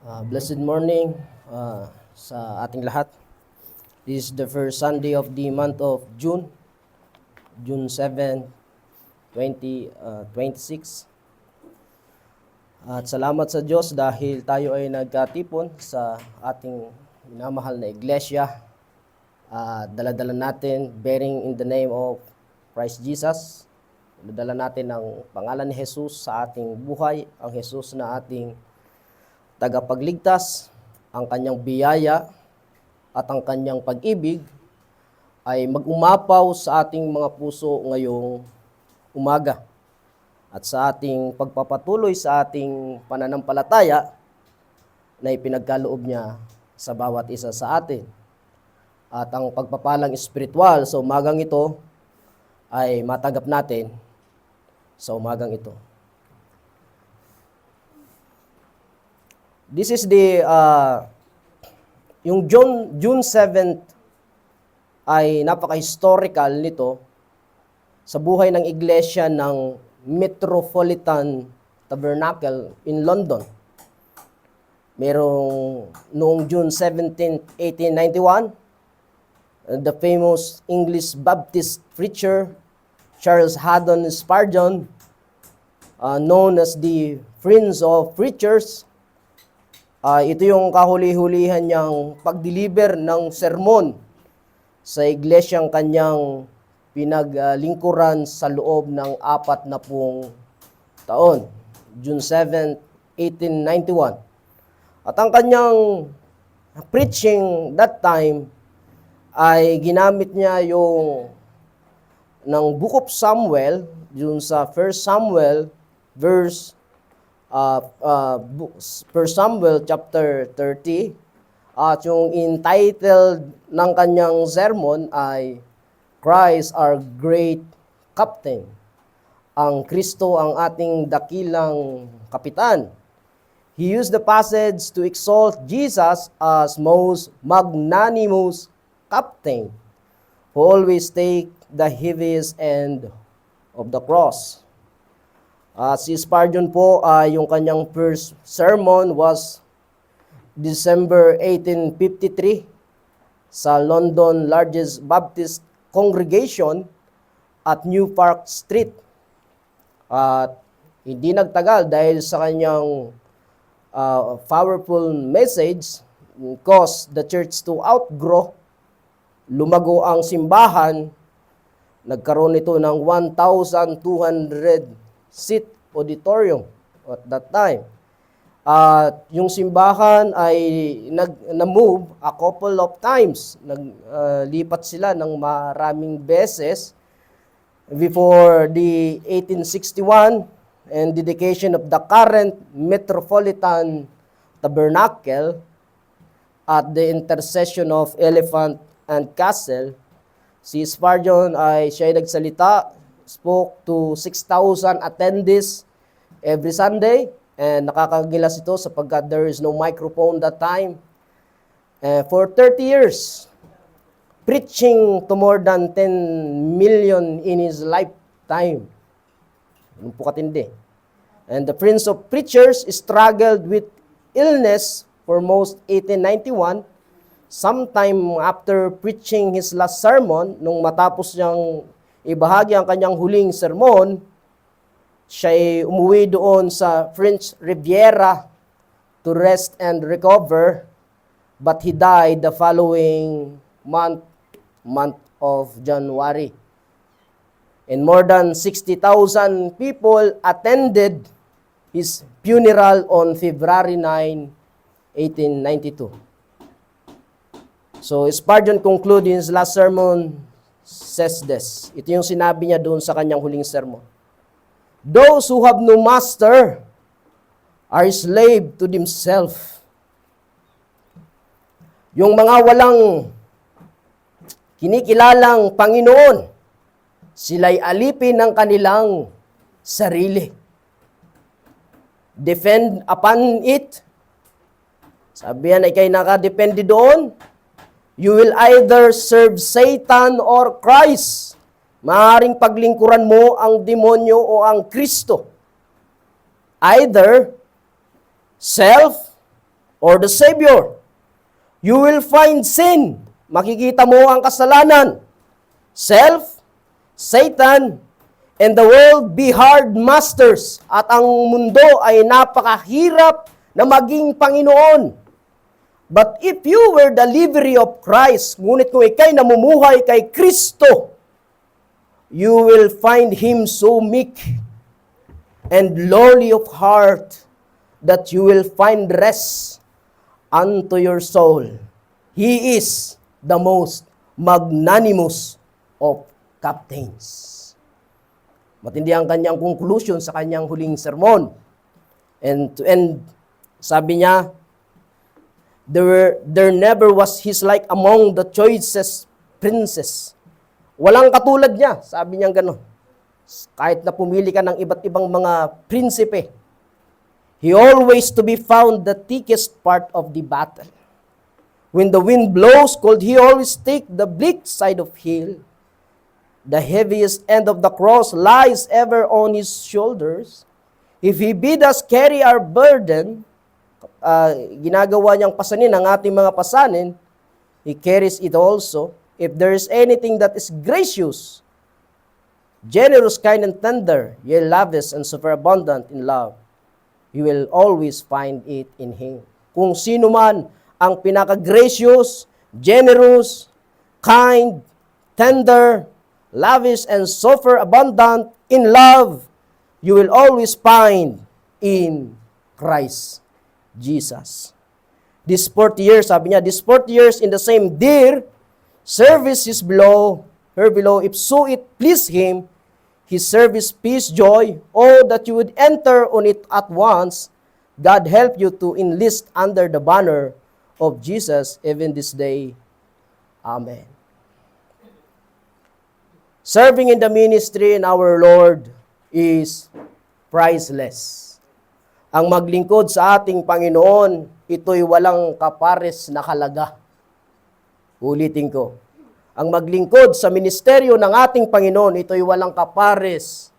Blessed morning sa ating lahat. This is the first Sunday of the month of June, June 7, 2026. At salamat sa Diyos dahil tayo ay nagkatipon sa ating minamahal na iglesia. Dala-dala natin, bearing in the name of Christ Jesus. Dala natin ang pangalan ni Jesus sa ating buhay, ang Jesus na ating tagapagligtas, ang kanyang biyaya at ang kanyang pag-ibig ay mag-umapaw sa ating mga puso ngayong umaga. At sa ating pagpapatuloy sa ating pananampalataya na ipinagkaloob niya sa bawat isa sa atin. At ang pagpapalang espiritual sa umagang ito ay matanggap natin sa umagang ito. This is yung June 7th ay napaka-historical nito sa buhay ng iglesia ng Metropolitan Tabernacle in London. Merong noong June 17, 1891, the famous English Baptist preacher Charles Haddon Spurgeon, known as the Prince of Preachers, ito yung kahuli-hulihan niyang pag-deliver ng sermon sa iglesyang kanyang pinaglingkuran sa loob ng 40 taon. June 7, 1891. At ang kanyang preaching that time ay ginamit niya yung ng Book of Samuel, yun sa 1 Samuel verse 1 Samuel chapter 30, at yung entitled ng kanyang sermon ay Christ our Great Captain. Ang Kristo ang ating dakilang kapitan. He used the passage to exalt Jesus as most magnanimous captain who always take the heaviest end of the cross. Si Spurgeon po, yung kanyang first sermon was December 1853 sa London largest Baptist congregation at New Park Street. At hindi nagtagal dahil sa kanyang powerful message caused the church to outgrow. Lumago ang simbahan, nagkaroon ito ng 1,200 seat auditorium at that time. At yung simbahan ay na-move a couple of times. Naglipat sila ng maraming beses before the 1861 and dedication of the current Metropolitan Tabernacle at the intercession of Elephant and Castle. Si Spurgeon ay siya ay nagsalita, spoke to 6,000 attendees every Sunday, and nakakagilas ito sapagkat there is no microphone that time. For 30 years, preaching to more than 10 million in his lifetime. Ano po katindi. And the Prince of Preachers struggled with illness for most 1891. Sometime after preaching his last sermon, nung matapos niyang ibahagi ang kanyang huling sermon, siya ay umuwi doon sa French Riviera to rest and recover, but he died the following month of January. And more than 60,000 people attended his funeral on February 9, 1892. So Spurgeon concluded his last sermon says this. Ito yung sinabi niya doon sa kanyang huling sermon. Those who have no master are slave to themselves. Yung mga walang kinikilalang Panginoon, sila'y alipin ng kanilang sarili. Defend upon it. Sabi yan ay kayo nakadepende doon. You will either serve Satan or Christ. Maaaring paglingkuran mo ang demonyo o ang Kristo. Either self or the Savior, you will find sin. Makikita mo ang kasalanan. Self, Satan, and the world be hard masters. At ang mundo ay napakahirap na maging Panginoon. But if you were the livery of Christ, ngunit kung ikay namumuhay kay Kristo, you will find Him so meek and lowly of heart that you will find rest unto your soul. He is the most magnanimous of captains. Matindi ang kanyang conclusion sa kanyang huling sermon. And to end, sabi niya, there never was his like among the choicest princes. Walang katulad niya, sabi niya gano'n. Kahit na pumili ka ng iba't ibang mga prinsipe, he always to be found the thickest part of the battle. When the wind blows cold, he always take the bleak side of hill. The heaviest end of the cross lies ever on his shoulders. If he bid us carry our burden, ginagawa niyang pasanin ang ating mga pasanin, he carries it also. If there is anything that is gracious, generous, kind, and tender, yea, lavish, and superabundant in love, you will always find it in Him. Kung sino man ang pinaka-gracious, generous, kind, tender, lavish, and superabundant in love, you will always find in Christ Jesus. This 40 years, sabi niya, this 40 years in the same dear service is below, her below, if so it please Him, His service, peace, joy, oh, that you would enter on it at once. God help you to enlist under the banner of Jesus even this day. Amen. Serving in the ministry in our Lord is priceless. Ang maglingkod sa ating Panginoon, ito'y walang kapares na halaga. Ulitin ko. Ang maglingkod sa ministeryo ng ating Panginoon, ito'y walang kapares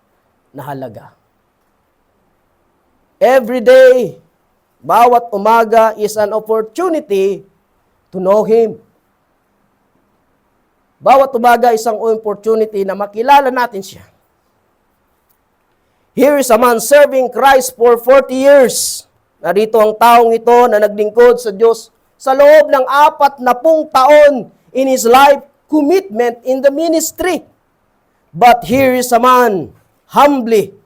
na halaga. Every day, bawat umaga is an opportunity to know Him. Bawat umaga isang opportunity na makilala natin siya. Here is a man serving Christ for 40 years. Narito ang taong ito na naglingkod sa Diyos sa loob ng 40 taon in his life commitment in the ministry. But here is a man humbly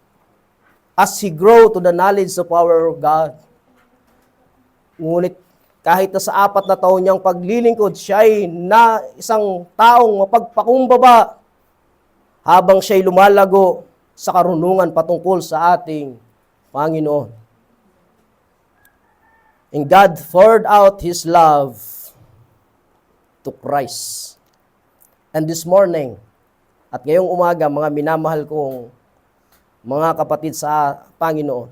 as he grow to the knowledge of our God. Ngunit kahit na sa 4 na taon niyang paglilingkod, siya ay na isang taong mapagpakumbaba habang siya'y lumalago sa karunungan patungkol sa ating Panginoon. And God poured out His love to Christ. And this morning, at ngayong umaga, mga minamahal kong mga kapatid sa Panginoon,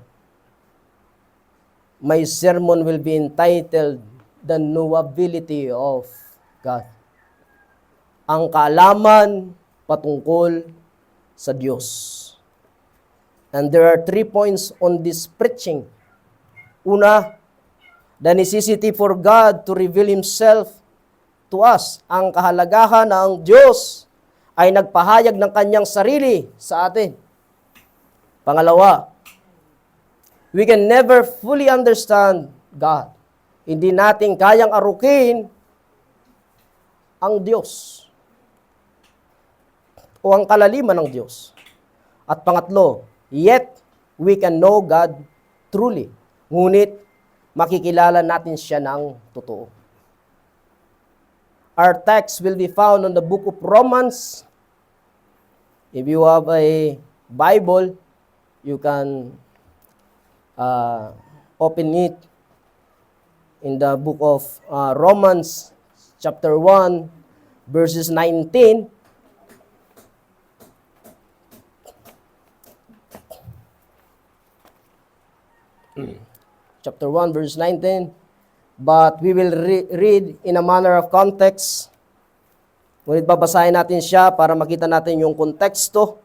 my sermon will be entitled, The Knowability of God. Ang kaalaman patungkol sa Diyos. And there are 3 points on this preaching. Una, the necessity for God to reveal Himself to us. Ang kahalagahan na ang Diyos ay nagpahayag ng Kanyang sarili sa atin. Pangalawa, we can never fully understand God. Hindi natin kayang arukin ang Diyos o ang kalaliman ng Diyos. At pangatlo, yet we can know God truly. Ngunit makikilala natin siya ng totoo. Our text will be found on the book of Romans. If you have a Bible, you can open it in the book of Romans, chapter 1, verses 19. Chapter 1, verse 19. But we will read in a manner of context. Ngunit babasahin natin siya para makita natin yung konteksto.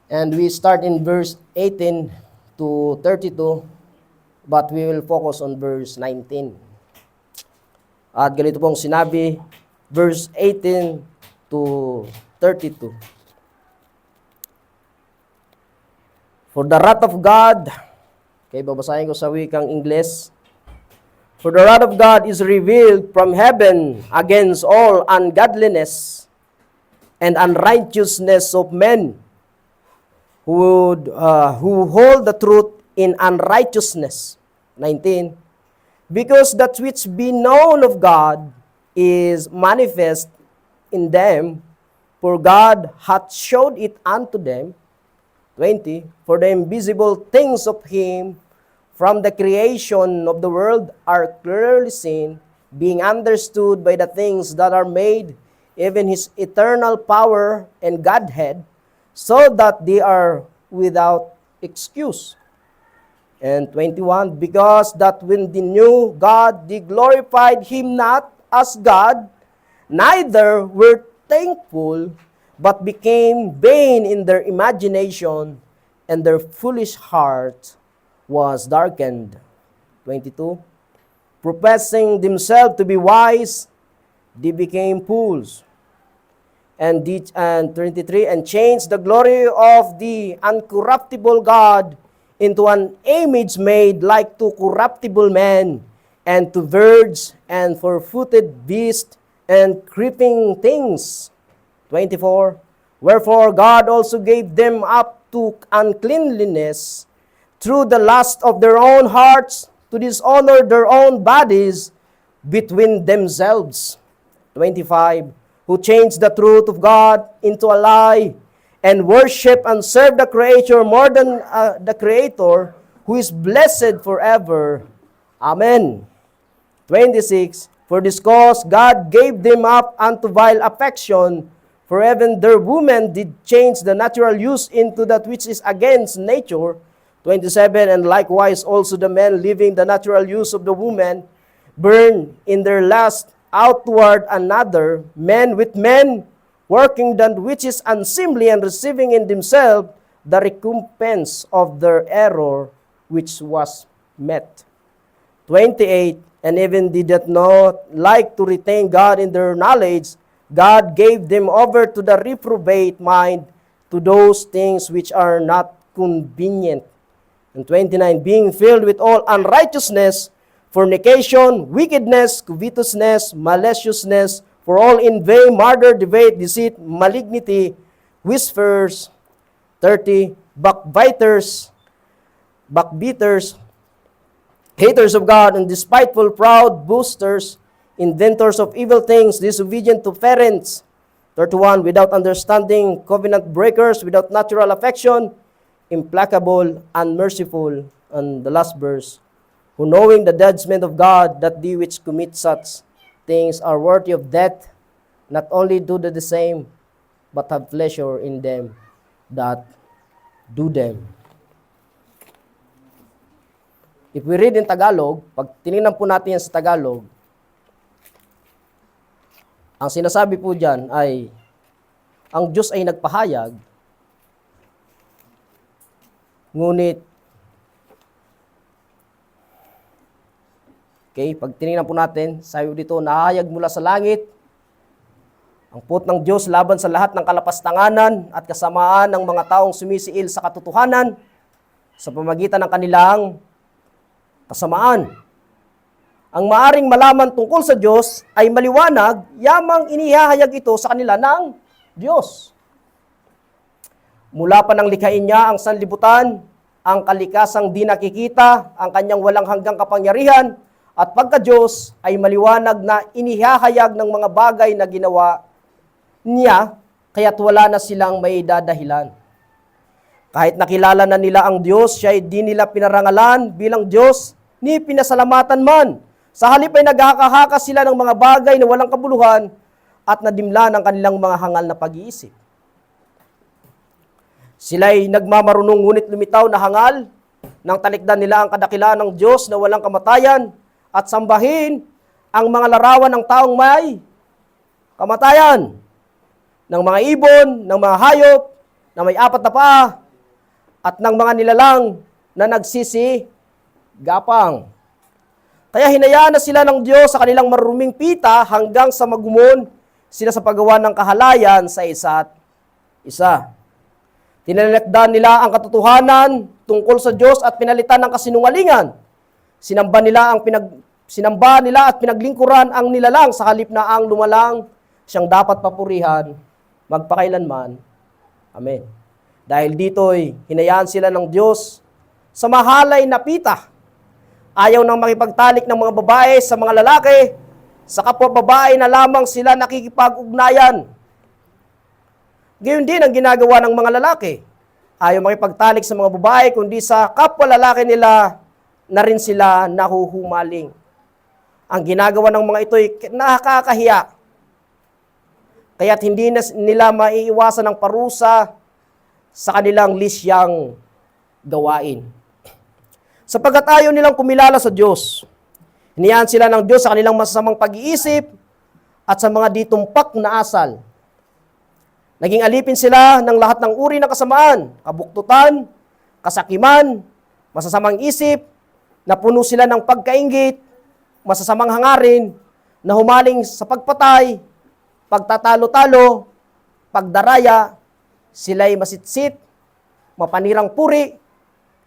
And we start in verse 18 to 32. But we will focus on verse 19. At ganito pong sinabi, verse 18 to 32. For the wrath of God, okay, babasahin ko sa wikang Ingles. For the wrath of God is revealed from heaven against all ungodliness and unrighteousness of men who hold the truth in unrighteousness. 19. Because that which be known of God is manifest in them, for God hath showed it unto them. 20. For the invisible things of Him from the creation of the world are clearly seen, being understood by the things that are made, even His eternal power and Godhead, so that they are without excuse. And 21, because that when they knew God, they glorified Him not as God, neither were thankful, but became vain in their imagination, and their foolish heart was darkened. 22, professing themselves to be wise, they became fools. And 23, and changed the glory of the uncorruptible God into an image made like to corruptible men, and to birds, and four-footed beasts, and creeping things. 24, wherefore God also gave them up to uncleanliness through the lust of their own hearts, to dishonor their own bodies between themselves. 25, who changed the truth of God into a lie, and worship and serve the Creator more than the Creator, who is blessed forever. Amen. 26, for this cause God gave them up unto vile affection, for even their women did change the natural use into that which is against nature. 27, and likewise also the men, leaving the natural use of the woman, burn in their lust outward another, men with men, working that which is unseemly, and receiving in themselves the recompense of their error which was met. 28, and even they that not like to retain God in their knowledge, God gave them over to the reprobate mind, to those things which are not convenient. And 29, being filled with all unrighteousness, fornication, wickedness, covetousness, maliciousness, for all in vain, murder, debate, deceit, malignity, whispers. 30, backbiters, haters of God, and despiteful, proud, boasters, inventors of evil things, disobedient to parents. 31, without understanding, covenant breakers, without natural affection, implacable, unmerciful. And the last verse, who knowing the judgment of God, that they which commit such things are worthy of death, not only do the same, but have pleasure in them that do them. If we read in Tagalog, pag tinignan po natin yan sa Tagalog, ang sinasabi po dyan ay, ang Diyos ay nagpahayag, ngunit, okay, pag tinignan po natin, sabi dito, nahayag mula sa langit, ang puot ng Diyos laban sa lahat ng kalapastanganan at kasamaan ng mga taong sumisiil sa katotohanan sa pamagitan ng kanilang kasamaan. Ang maaring malaman tungkol sa Diyos ay maliwanag, yamang inihahayag ito sa kanila ng Diyos. Mula pa nang likhain niya ang sanlibutan, ang kalikasang di nakikita, ang kanyang walang hanggang kapangyarihan, at pagka-Diyos ay maliwanag na inihahayag ng mga bagay na ginawa niya, kaya't wala na silang may dadahilan. Kahit nakilala na nila ang Diyos, siya ay di nila pinarangalan bilang Diyos, ni pinasalamatan man. Sa halip ay naghahaka sila ng mga bagay na walang kabuluhan at nadimla ng kanilang mga hangal na pag-iisip. Sila'y nagmamarunong ngunit lumitaw na hangal, nang talikdan nila ang kadakilaan ng Diyos na walang kamatayan at sambahin ang mga larawan ng taong may kamatayan, ng mga ibon, ng mga hayop na may apat na paa, at ng mga nilalang na gapang. Kaya hinayaan na sila ng Diyos sa kanilang maruruming pita hanggang sa magumon sila sa paggawa ng kahalayan sa isa't isa. Tinalakdan nila ang katotohanan tungkol sa Diyos at pinalitan ng kasinungalingan. Sinamba nila at pinaglingkuran ang nilalang sa halip na ang lumalang siyang dapat papurihan magpakailanman. Amen. Dahil dito'y hinayaan sila ng Diyos sa mahalay na pita. Ayaw nang makipagtalik ng mga babae sa mga lalaki, sa kapwa babae na lamang sila nakikipag-ugnayan. Gayon din ang ginagawa ng mga lalaki. Ayaw makipagtalik sa mga babae, kundi sa kapwa lalaki nila na rin sila nahuhumaling. Ang ginagawa ng mga ito'y nakakahiya. Kaya't hindi na nila maiiwasan ng parusa sa kanilang lisyang gawain. Sapagkat ayaw nilang kumilala sa Diyos. Hinayaan sila ng Diyos sa kanilang masasamang pag-iisip at sa mga ditumpak na asal. Naging alipin sila ng lahat ng uri ng kasamaan, kabuktutan, kasakiman, masasamang isip, na puno sila ng pagkainggit, masasamang hangarin, na humaling sa pagpatay, pagtatalo-talo, pagdaraya, sila'y masitsit, mapanirang puri,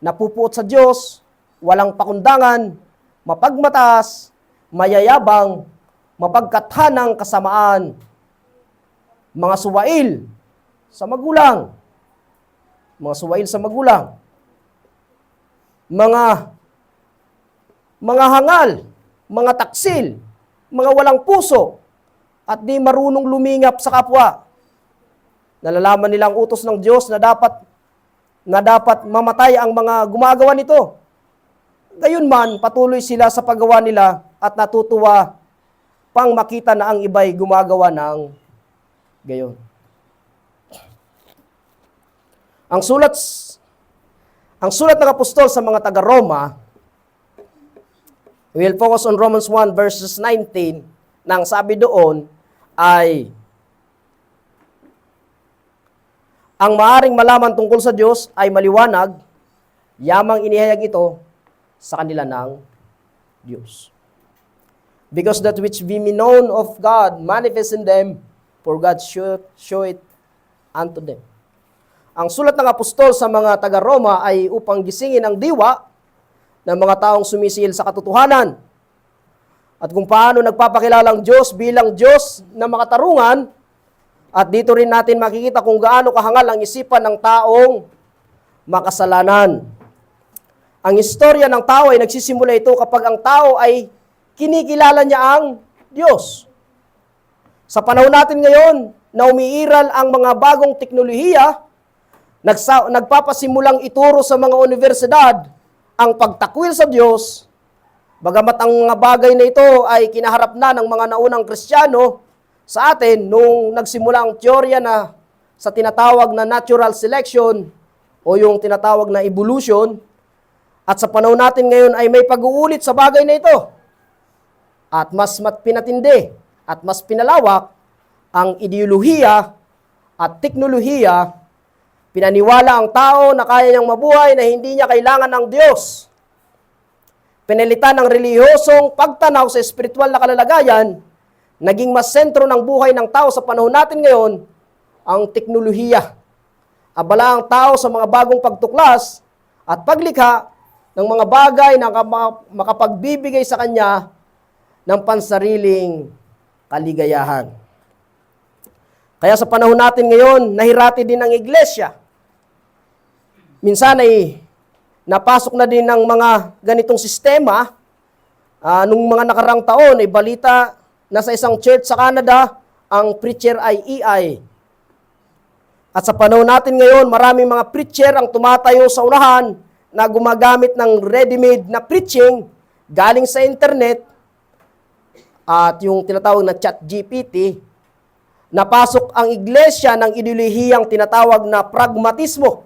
napupuot sa Diyos, walang pakundangan, mapagmataas, mayayabang, mapagkathanang kasamaan, mga suwail sa magulang, mga hangal, mga taksil, mga walang puso, at di marunong lumingap sa kapwa. Nalalaman nilang utos ng Diyos na dapat mamatay ang mga gumagawa nito. Gayunman, patuloy sila sa paggawa nila at natutuwa pang makita na ang iba'y gumagawa ng gayon. Ang sulat ng apostol sa mga taga-Roma, we'll focus on Romans 1 verses 19, nang sabi doon ay, ang maaring malaman tungkol sa Diyos ay maliwanag, yamang inihayag ito sa kanila ng Diyos. Because that which be known of God manifest in them, for God show it unto them. Ang sulat ng apostol sa mga taga-Roma ay upang gisingin ang diwa ng mga taong sumisil sa katotohanan. At kung paano nagpapakilala ang Diyos bilang Diyos na makatarungan, at dito rin natin makikita kung gaano kahangal ang isipan ng taong makasalanan. Ang istorya ng tao ay nagsisimula ito kapag ang tao ay kinikilala niya ang Diyos. Sa panahon natin ngayon, na umiiral ang mga bagong teknolohiya, nagpapasimulang ituro sa mga universidad ang pagtakwil sa Diyos, bagamat ang mga bagay na ito ay kinaharap na ng mga naunang Kristiyano sa atin nung nagsimula ang teorya na sa tinatawag na natural selection o yung tinatawag na evolution, at sa panahon natin ngayon ay may pag-uulit sa bagay na ito. At mas pinatindi at mas pinalawak ang ideolohiya at teknolohiya. Pinaniwala ang tao na kaya niyang mabuhay na hindi niya kailangan ng Diyos. Pinalitan ng relihiyosong pagtanaw sa espiritual na kalalagayan, naging mas sentro ng buhay ng tao sa panahon natin ngayon, ang teknolohiya. Abala ang tao sa mga bagong pagtuklas at paglikha ng mga bagay na makapagbibigay sa kanya ng pansariling kaligayahan. Kaya sa panahon natin ngayon, nahirati din ang iglesia. Minsan ay napasok na din ng mga ganitong sistema. Nung mga nakarang taon, ay balita na sa isang church sa Canada, ang preacher ay AI. At sa panahon natin ngayon, maraming mga preacher ang tumatayo sa unahan na gumagamit ng ready-made na preaching galing sa internet at yung tinatawag na ChatGPT. Napasok ang iglesia ng ideolohiyang tinatawag na pragmatismo.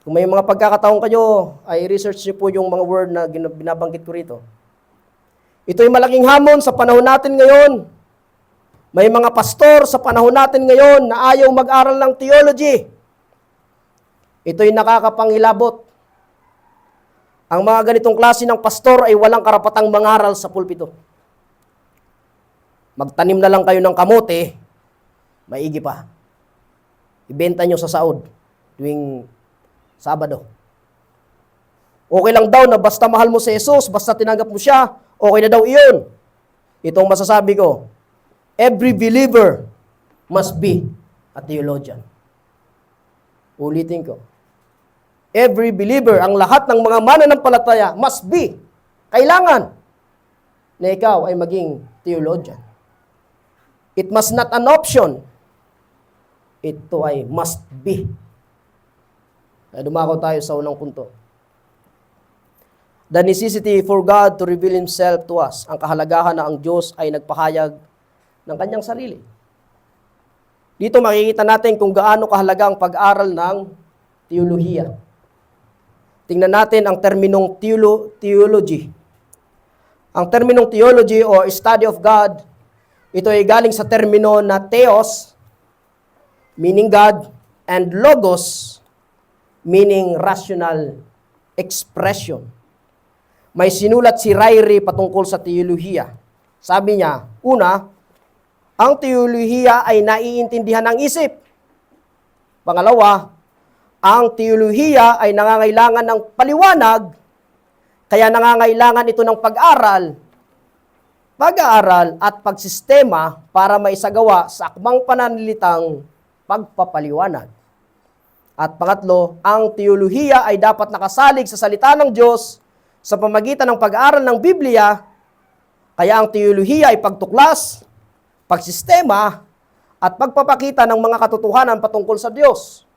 Kung may mga pagkakataon kayo, ay research niyo po yung mga word na binabanggit ko rito. Ito'y malaking hamon sa panahon natin ngayon. May mga pastor sa panahon natin ngayon na ayaw mag-aral ng theology. Ito'y nakakapangilabot Ang mga ganitong klase ng pastor ay walang karapatang mangaral sa pulpito. Magtanim na lang kayo ng kamote, maigi pa. Ibenta nyo sa saod tuwing Sabado. Okay lang daw na basta mahal mo si Jesus, basta tinanggap mo siya, okay na daw iyon. Itong masasabi ko, every believer must be a theologian. Ulitin ko. Every believer, ang lahat ng mga mananampalataya must be, kailangan na ikaw ay maging theologian. It must not an option. Ito ay must be. Kaya dumako tayo sa unang punto. The necessity for God to reveal Himself to us. Ang kahalagahan na ang Diyos ay nagpahayag ng Kanyang sarili. Dito makikita natin kung gaano kahalaga ang pag-aral ng teolohiya. Tingnan natin ang terminong theology. Ang terminong theology o study of God, ito ay galing sa termino na theos, meaning God, and logos, meaning rational expression. May sinulat si Ryrie patungkol sa teolohiya. Sabi niya, una, ang teolohiya ay naiintindihan ng isip. Pangalawa, ang teolohiya ay nangangailangan ng paliwanag, kaya nangangailangan ito ng pag-aaral at pagsistema para maisagawa sa akmang pananalitang pagpapaliwanag. At pangatlo, ang teolohiya ay dapat nakasalig sa salita ng Diyos sa pamagitan ng pag-aaral ng Biblia, kaya ang teolohiya ay pagtuklas, pagsistema, at pagpapakita ng mga katotohanan patungkol sa Diyos.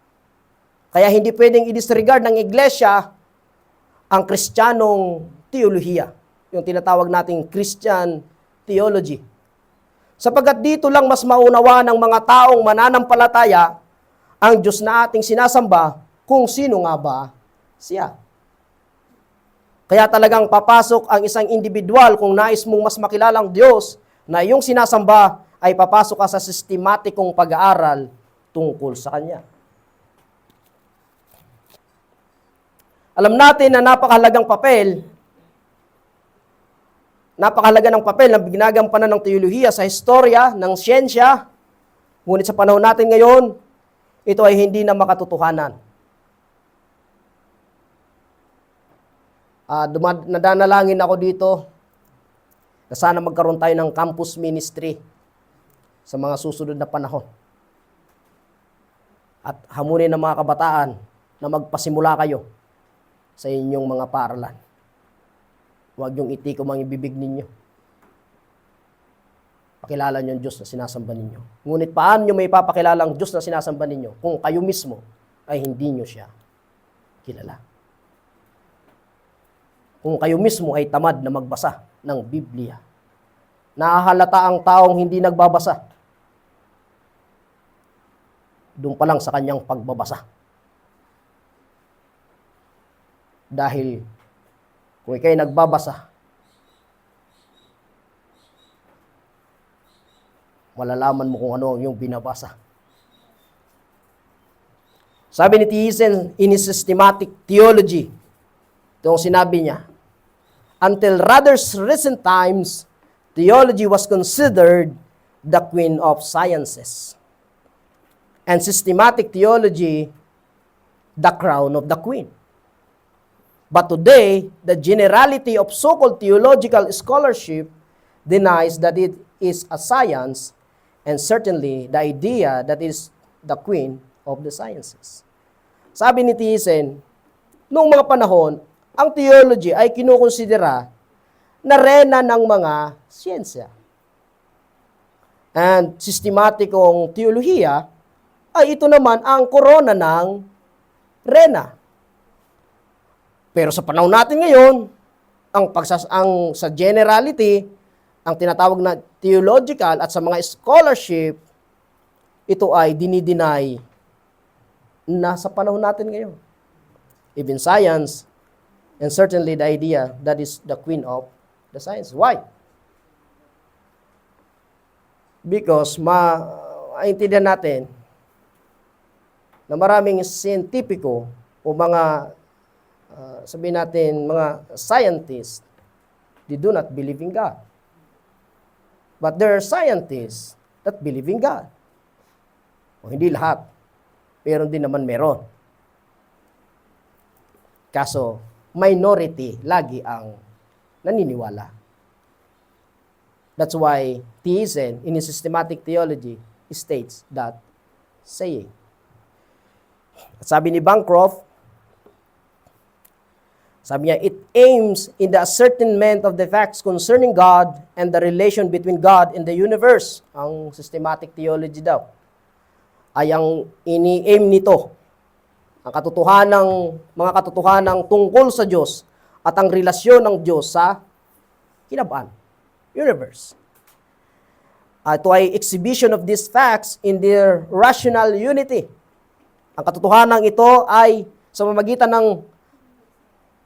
Kaya hindi pwedeng i-disregard ng iglesia ang Kristiyanong teolohiya, yung tinatawag nating Christian theology. Sapagkat dito lang mas maunawa ng mga taong mananampalataya ang Diyos na ating sinasamba kung sino nga ba siya. Kaya talagang papasok ang isang individual kung nais mong mas makilalang Diyos na iyong sinasamba ay papasok ka sa sistematikong pag-aaral tungkol sa Kanya. Alam natin na napakahalaga ng papel na ginagampanan ng teolohiya sa historya ng siyensya, ngunit sa panahon natin ngayon, ito ay hindi na makatotohanan. Nadanalangin ako dito na sana magkaroon tayo ng campus ministry sa mga susunod na panahon. At hamunin ng mga kabataan na magpasimula kayo sa inyong mga paaralan. Huwag yung itikom ang ibibig ninyo. Pakilala niyo ang Diyos na sinasamba ninyo. Ngunit paano niyo may papakilala ang Diyos na sinasamba ninyo kung kayo mismo ay hindi niyo siya kilala? Kung kayo mismo ay tamad na magbasa ng Biblia. Nahahalata ang taong hindi nagbabasa doon pa lang sa kanyang pagbabasa. Dahil kung ikaw'y nagbabasa, malalaman mo kung ano yung binabasa. Sabi ni Thiessen in his systematic theology, itong sinabi niya, until rather recent times, theology was considered the queen of sciences. And systematic theology, the crown of the queen. But today, the generality of so-called theological scholarship denies that it is a science, and certainly the idea that it is the queen of the sciences. Sabi ni Thiessen, noong mga panahon, ang theology ay kinukonsidera na rena ng mga siyensya. And sistematikong teolohiya ay ito naman ang korona ng rena. Pero sa panahon natin ngayon, sa generality, ang tinatawag na theological at sa mga scholarship, ito ay dinideny na sa panahon natin ngayon. Even science, and certainly the idea that is the queen of the science. Why? Because maintindihan natin na maraming siyentipiko o mga sabihin natin, mga scientists, they do not believe in God. But there are scientists that believe in God. O hindi lahat. Pero din naman meron. Kaso, minority lagi ang naniniwala. That's why theism in his systematic theology states that saying. At sabi ni Bancroft, sabi niya, it aims in the ascertainment of the facts concerning God and the relation between God and the universe. Ang systematic theology daw ay ang ini-aim nito, ang mga katotohanang tungkol sa Diyos at ang relasyon ng Diyos sa kinabuan, universe. Ito ay exhibition of these facts in their rational unity. Ang katotohanan ito ay sa pamamagitan ng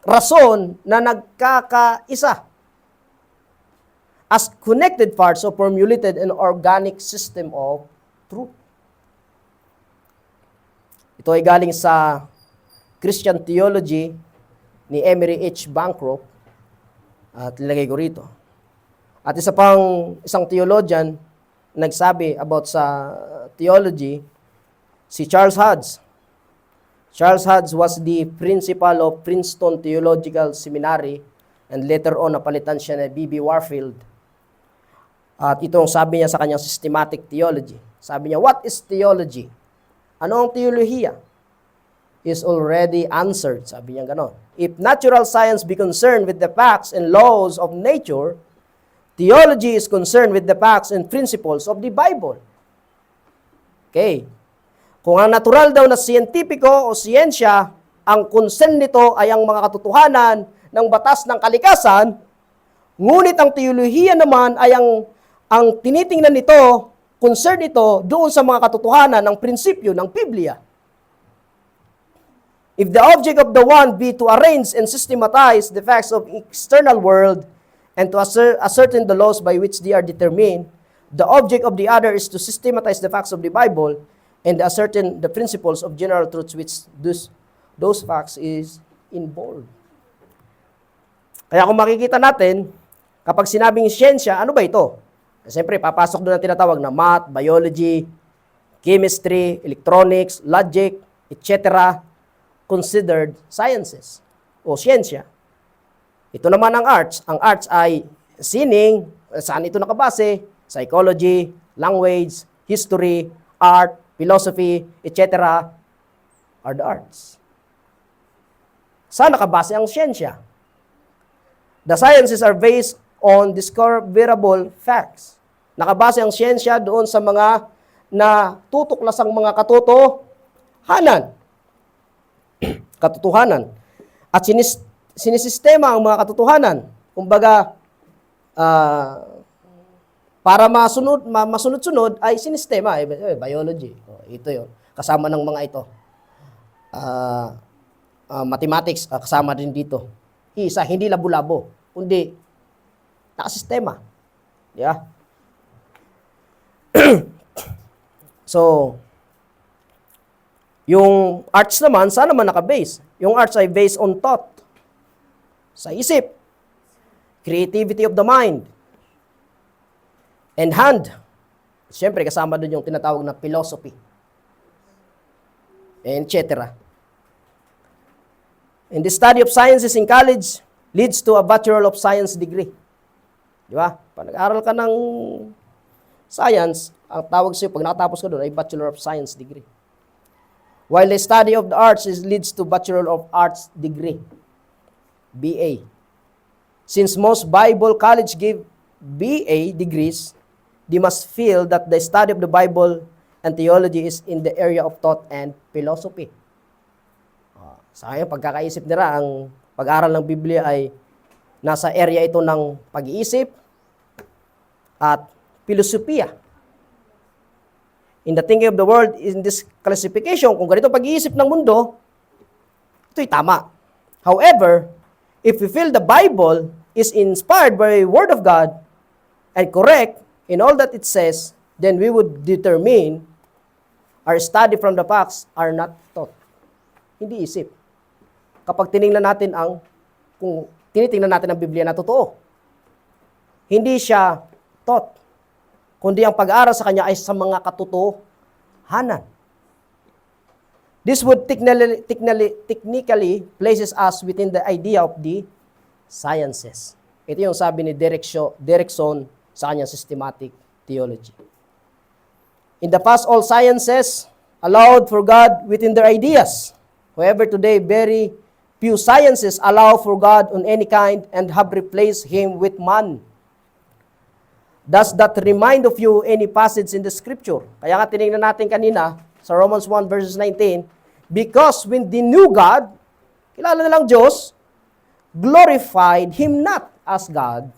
rason na nagkakaisa as connected parts of formulated and organic system of truth. Ito ay galing sa Christian Theology ni Emery H. Bancroft at nilagay ko rito. At isang theologian nagsabi about sa theology, si Charles Hodge. Charles Hodge was the principal of Princeton Theological Seminary and later on napalitan siya na B.B. Warfield. At itong sabi niya sa kanyang systematic theology. Sabi niya, what is theology? Ano ang teolohiya? Is already answered. Sabi niya gano'n. If natural science be concerned with the facts and laws of nature, theology is concerned with the facts and principles of the Bible. Okay. Kung ang natural daw na siyentipiko o siyensya, ang concern nito ay ang mga katotohanan ng batas ng kalikasan, ngunit ang teolohiya naman ay ang tinitingnan nito, concern nito doon sa mga katotohanan ng prinsipyo ng Biblia. If the object of the one be to arrange and systematize the facts of external world and to ascertain the laws by which they are determined, the object of the other is to systematize the facts of the Bible and ascertain the principles of general truths which those facts is involved. Kaya kung makikita natin, kapag sinabing siyensya, ano ba ito? Siyempre, papasok doon ang tinatawag na math, biology, chemistry, electronics, logic, etc. considered sciences o siyensya. Ito naman ang arts. Ang arts ay sining, saan ito nakabase? Psychology, language, history, art, philosophy, etc. are the arts. Saan nakabase ang siyensya? The sciences are based on discoverable facts. Nakabase ang siyensya doon sa mga natutuklasang mga katotohanan. At sinisistema ang mga katotohanan. Kumbaga, para masunod-sunod ay sinistema. Biology. Ito yun. Kasama ng mga ito. Mathematics, kasama din dito. Isa, hindi labo-labo. Kundi, nakasistema. Yeah? So, yung arts naman, saan naman nakabase? Yung arts ay based on thought. Sa isip. Creativity of the mind. And hand. Siyempre, kasama doon yung tinatawag na philosophy. Etc. And the study of sciences in college leads to a Bachelor of Science degree. Di ba? Pag nag-aral ka ng science, ang tawag sa'yo, pag nakatapos ka doon, ay Bachelor of Science degree. While the study of the arts leads to Bachelor of Arts degree, BA. Since most Bible college give BA degrees, they must feel that the study of the Bible and theology is in the area of thought and philosophy. Sa akin, pagkakaisip nila, ang pag-aaral ng Biblia ay nasa area ito ng pag-iisip at filosofiya. In the thinking of the world, in this classification, kung ganito pag-iisip ng mundo, ito'y tama. However, if we feel the Bible is inspired by the Word of God and correct in all that it says, then we would determine our study from the facts are not thought. Hindi isip. kapag tiningnan natin kung tinitingnan natin ang Biblia na totoo. Hindi siya taught, kundi ang pag-aaral sa kanya ay sa mga katotohanan. This would technically places us within the idea of the sciences. Ito yung sabi ni Derrickson sa kanyang systematic theology. In the past, all sciences allowed for God within their ideas. However, today, very few sciences allow for God on any kind and have replaced Him with man. Does that remind of you any passage in the Scripture? Kaya nga tinignan natin kanina sa Romans 1 verses 19, because when they knew God, kilala nilang Diyos, glorified Him not as God,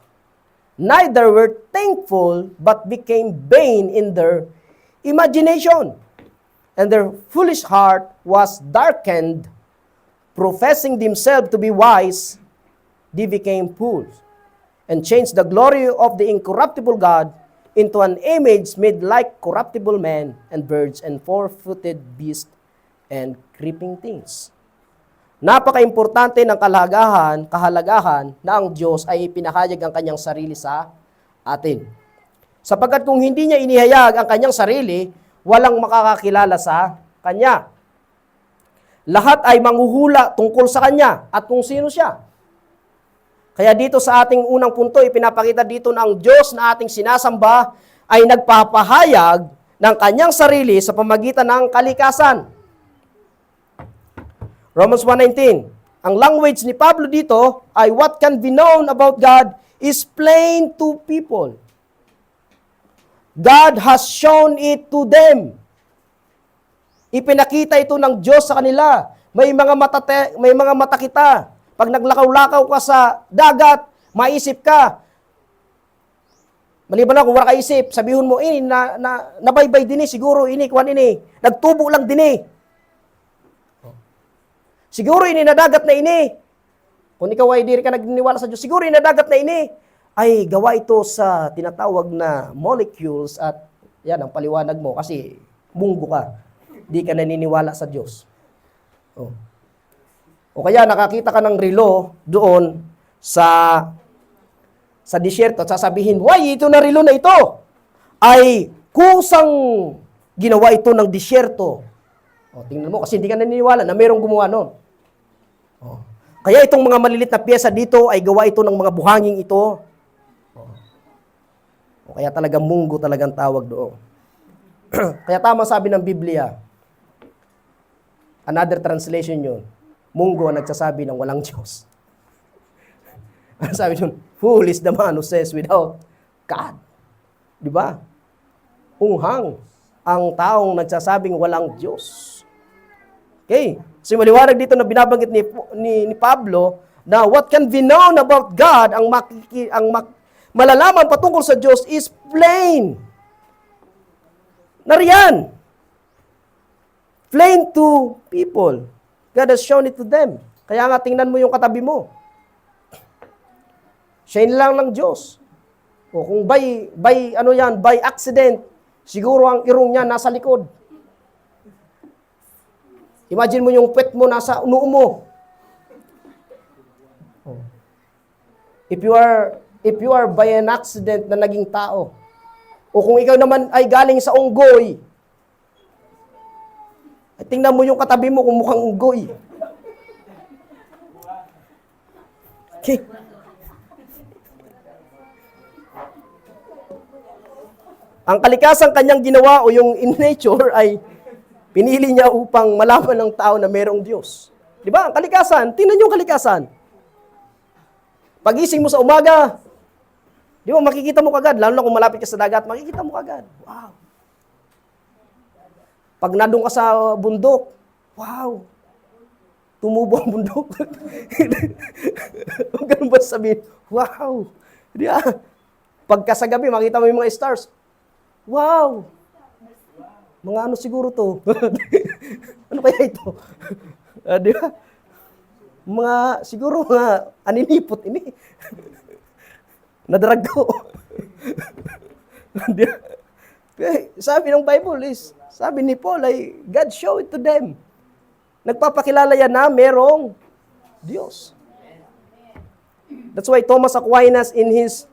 neither were thankful, but became vain in their imagination, and their foolish heart was darkened. Professing themselves to be wise, they became fools, and changed the glory of the incorruptible God into an image made like corruptible men, and birds, and four-footed beasts, and creeping things. Napaka-importante ng kahalagahan na ang Diyos ay ipinahayag ang kanyang sarili sa atin. Sapagkat kung hindi niya inihayag ang kanyang sarili, walang makakakilala sa kanya. Lahat ay manghuhula tungkol sa kanya at kung sino siya. Kaya dito sa ating unang punto, ipinapakita dito na ang Diyos na ating sinasamba ay nagpapahayag ng kanyang sarili sa pamagitan ng kalikasan. Romans 1:19. Ang language ni Pablo dito ay what can be known about God is plain to people. God has shown it to them. Ipinakita ito ng Diyos sa kanila. May mga mata kita. Pag naglakaw-lakaw ka sa dagat, maisip ka. Maliban na kung wala ka isip, sabihin mo, nabaybay din siguro, nagtubo lang din Siguro nadagat na Kung ikaw ay di ka nagniniwala sa Diyos, siguro nadagat na ay gawa ito sa tinatawag na molecules at yan ang paliwanag mo kasi munggo ka. Di ka naniniwala sa Diyos. O kaya nakakita ka ng relo doon sa disyerto at sasabihin, why ito na relo na ito? Ay kusang ginawa ito ng disyerto. Tingnan mo kasi hindi ka naniniwala na mayroong gumawa noon. Kaya itong mga malilit na pyesa dito ay gawa ito ng mga buhanging ito. Kaya talagang munggo talagang tawag doon. Kaya tama sabi ng Biblia, another translation yun, munggo ang nagsasabi ng walang Diyos. Ano sabi yun? Fool is the man who says without God. Di ba? Unghang ang taong nagsasabing walang Diyos. Okay? So maliwanag dito na binabanggit ni Pablo na what can be known about God, malalaman patungkol sa Diyos is plain. Nariyan. Plain to people. God has shown it to them. Kaya nga tingnan mo yung katabi mo. Siya lang ng Diyos. O kung by accident, siguro ang irong niya nasa likod. Imagine mo yung pet mo nasa noo mo. If you are by an accident na naging tao, o kung ikaw naman ay galing sa unggoy, ay tingnan mo yung katabi mo kung mukhang unggoy. Okay. Ang kalikasang kanyang ginawa o yung in nature ay pinili niya upang malaman ng tao na mayroong Diyos. Di ba? Ang kalikasan, tingnan niyo ang kalikasan. Pagising mo sa umaga, di ba, makikita mo kagad, lalo na kung malapit ka sa dagat, makikita mo kagad. Wow. Pag nandun ka sa bundok, wow. Tumubo ang bundok. Huwag ganun ba sabihin, wow. Di ba? Pagka sa gabi, makita mo yung mga stars. Wow. Mga ano siguro to? Ano kaya ito? Di ba? Siguro mga aninipot ini. Nadrag ko. Sabi ng Bible sabi ni Paul ay, God show it to them. Nagpapakilala yan na merong Diyos. That's why Thomas Aquinas in his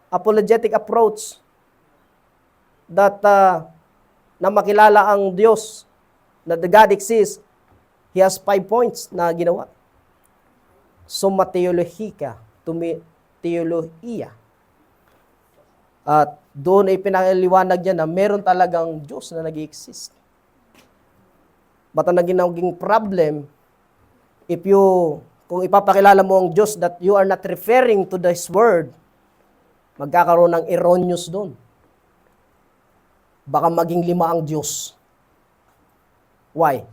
apologetic approach that na makilala ang Diyos, na the God exists, he has 5 points na ginawa. Summa theologica, theologia. At doon ay pinaliwanag niya na meron talagang Diyos na nag-exist. But ang naging problem, kung ipapakilala mo ang Diyos that you are not referring to this word, magkakaroon ng erroneous doon. Baka maging 5 ang Diyos. Why?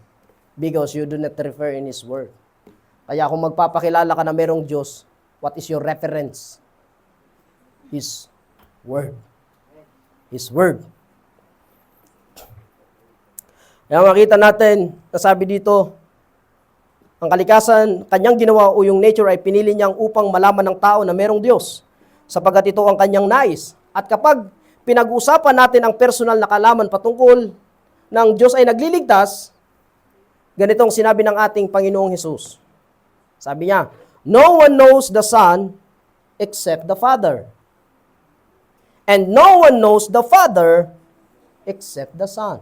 Because you do not refer in His word. Kaya kung magpapakilala ka na merong Diyos, what is your reference? His word. His word. Kaya makita natin, nasabi dito, ang kalikasan, kanyang ginawa o yung nature ay pinili niyang upang malaman ng tao na merong Diyos, sapagkat ito ang kanyang nais. At kapag pinag-usapan natin ang personal na kalaman patungkol ng Diyos ay nagliligtas, ganitong sinabi ng ating Panginoong Hesus. Sabi niya, no one knows the Son except the Father. And no one knows the Father except the Son.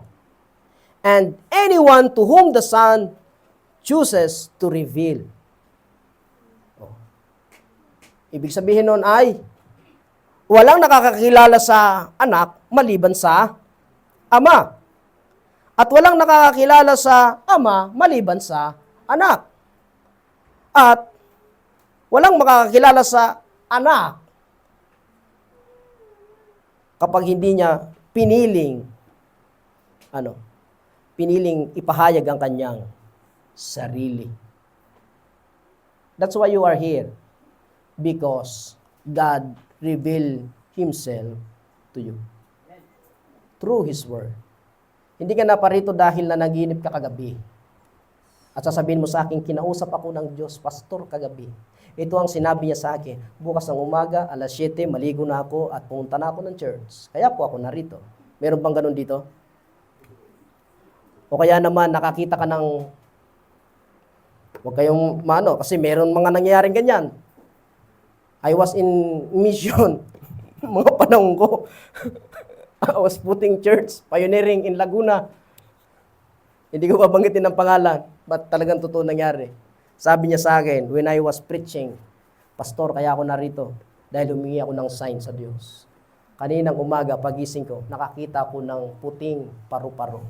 And anyone to whom the Son chooses to reveal. Oh. Ibig sabihin nun ay, walang nakakakilala sa anak maliban sa ama. At walang nakakakilala sa ama maliban sa anak. At walang makakakilala sa anak kapag hindi niya piniling ipahayag ang kanyang sarili. That's why you are here. Because God revealed Himself to you. Through His Word. Hindi ka naparito dahil na naginip ka kagabi. At sasabihin mo sa akin, kinausap ako ng Diyos, Pastor, kagabi. Ito ang sinabi niya sa akin. Bukas ng umaga, alas 7, maligo na ako at pumunta na ako ng church. Kaya po ako narito. Meron bang ganun dito? O kaya naman, nakakita ka ng, huwag kayong kasi meron mga nangyayaring ganyan. I was in mission, mga panahon ko. I was putting church, pioneering in Laguna. Hindi ko babanggitin ng pangalan, but talagang totoo nangyari. Sabi niya sa akin, when I was preaching, Pastor, kaya ako narito, dahil humingi ako ng sign sa Diyos. Kaninang umaga, pagising ko, nakakita ko ng puting paru-paro.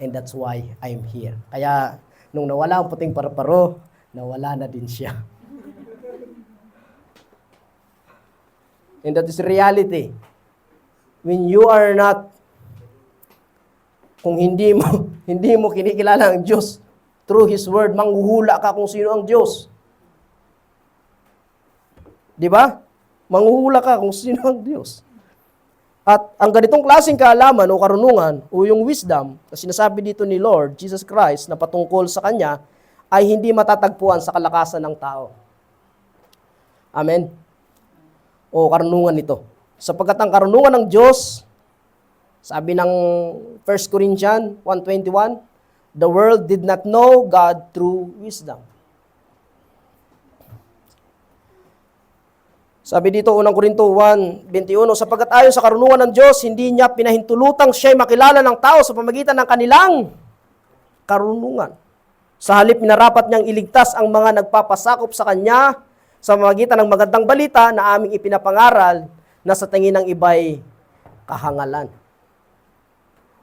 And that's why I'm here. Kaya, nung nawala ang puting paru-paro, nawala na din siya. And that is reality. When you are not, kung hindi mo kinikilala ang Diyos through His Word, manghuhula ka kung sino ang Diyos. Di ba? Manghuhula ka kung sino ang Diyos. At ang ganitong klaseng kaalaman o karunungan o yung wisdom na sinasabi dito ni Lord Jesus Christ na patungkol sa Kanya ay hindi matatagpuan sa kalakasan ng tao. Amen? O karunungan nito. Sapagkat ang karunungan ng Diyos, sabi ng 1 Corinthians 1:21, the world did not know God through wisdom. Sabi dito, 1 Corinto 1:21, sapagkat ayon sa karunungan ng Diyos, hindi niya pinahintulutang siya'y makilala ng tao sa pamagitan ng kanilang karunungan. Sa halip, minarapat niyang iligtas ang mga nagpapasakop sa Kanya sa pamagitan ng magandang balita na aming ipinapangaral na sa tingin ng iba'y kahangalan.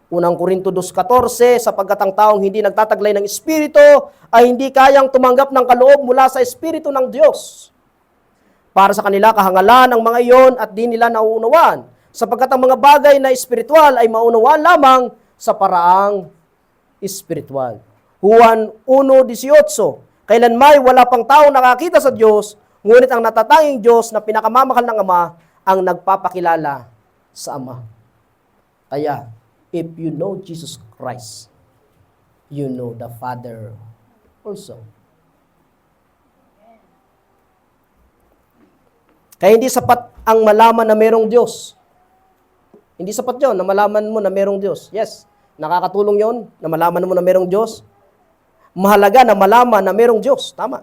1 Corinto 2:14, sapagkat ang taong hindi nagtataglay ng Espiritu ay hindi kayang tumanggap ng kaloob mula sa Espiritu ng Diyos. Para sa kanila kahangalan ang mga iyon at di nila nauunawaan, sapagkat ang mga bagay na espiritual ay maunawaan lamang sa paraang espiritual. Juan 1:18, kailanmay wala pang tao nakakita sa Diyos, ngunit ang natatanging Diyos na pinakamamahal ng Ama ang nagpapakilala sa Ama. Kaya, if you know Jesus Christ, you know the Father also. Kaya hindi sapat ang malaman na merong Diyos. Hindi sapat yon na malaman mo na merong Diyos. Yes, nakakatulong yon na malaman mo na merong Diyos. mahalaga na malaman na merong Diyos. Tama.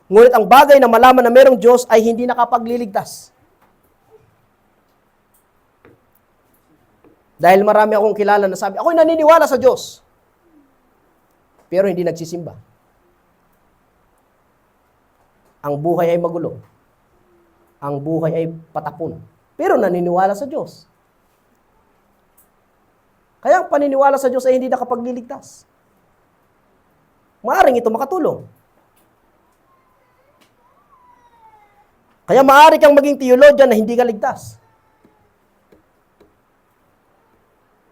Ngunit ang bagay na malaman na merong Diyos ay hindi nakapagliligtas. Dahil marami akong kilala na sabi, ako'y naniniwala sa Diyos. Pero hindi nagsisimba. Ang buhay ay magulo. Ang buhay ay patapon. Pero naniniwala sa Diyos. Kaya ang paniniwala sa Diyos ay hindi nakapagliligtas. Maaring ito makatulong. Kaya maaari kang maging theologian na hindi ka ligtas.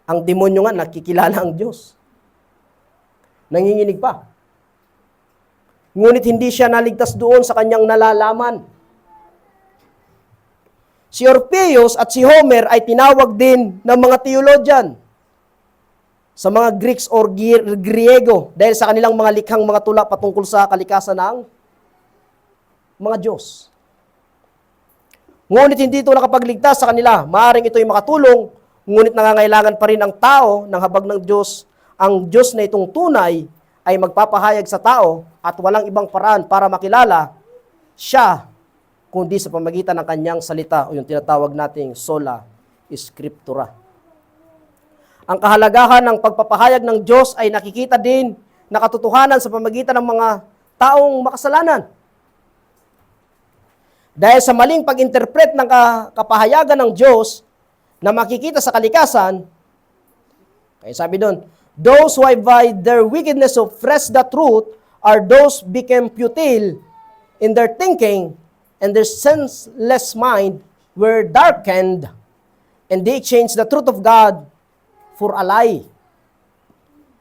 Ang demonyo nga nakikilala ang Diyos. Nanginginig pa. Ngunit hindi siya naligtas doon sa kanyang nalalaman. Si Orpheus at si Homer ay tinawag din ng mga theologian sa mga Greeks or Griego dahil sa kanilang mga likhang mga tula patungkol sa kalikasan ng mga Diyos. Ngunit hindi ito nakapagligtas sa kanila. Maaring ito'y makatulong, ngunit nangangailangan pa rin ang tao ng habag ng Diyos. Ang Diyos na itong tunay ay magpapahayag sa tao at walang ibang paraan para makilala siya kundi sa pamagitan ng kanyang salita o yung tinatawag nating sola scriptura. Ang kahalagahan ng pagpapahayag ng Diyos ay nakikita din na katotohanan sa pamagitan ng mga taong makasalanan. Dahil sa maling pag-interpret ng kapahayagan ng Diyos na makikita sa kalikasan, kaya sabi doon, those who by their wickedness suppress the truth are those became futile in their thinking and their senseless mind were darkened and they changed the truth of God for a lie.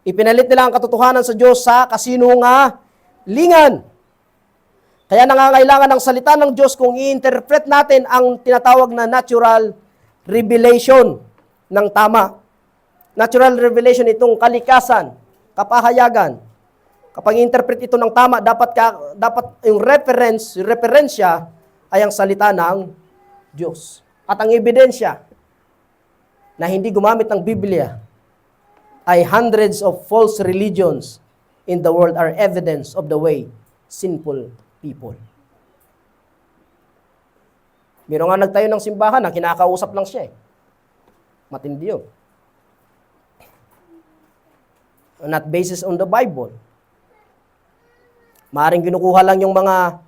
Ipinalit nila ang katotohanan sa Diyos sa kasinungalingan. Kaya nangangailangan ng salita ng Diyos kung i-interpret natin ang tinatawag na natural revelation ng tama. Natural revelation itong kalikasan, kapahayagan. Kapag i-interpret ito ng tama, dapat yung referensya ay ang salita ng Diyos. At ang ebidensya na hindi gumamit ng Biblia ay hundreds of false religions in the world are evidence of the way sinful people. Meron nga nagtayo ng simbahan na kinakausap lang siya eh. Matindi yun. Not basis on the Bible. Maaring kinukuha lang yung mga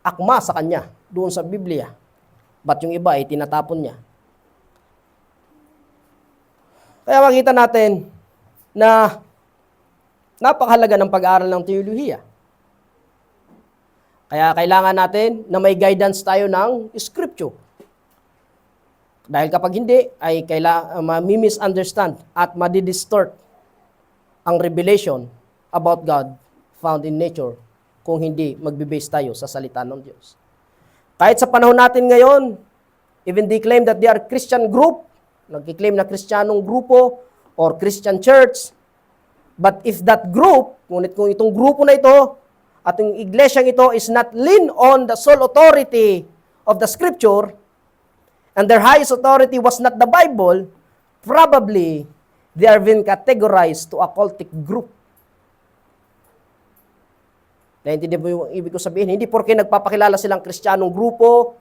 akma sa kanya doon sa Biblia. Ba't yung iba ay tinatapon niya? Kaya makita natin na napakahalaga ng pag-aaral ng teolohiya. Kaya kailangan natin na may guidance tayo ng Scripture. Dahil kapag hindi, ay mami-misunderstand at madidistort ang revelation about God found in nature kung hindi magbe-base tayo sa salita ng Diyos. Kahit sa panahon natin ngayon, even they claim that they are Christian group, nagkiklaim na Kristiyanong grupo or Christian church, but if that group, ngunit kung itong grupo na ito, at yung iglesyang ito is not lean on the sole authority of the Scripture, and their highest authority was not the Bible, probably they are being categorized to a cultic group. Naintindihan mo yung ibig ko sabihin? Hindi porke nagpapakilala silang Kristiyanong grupo,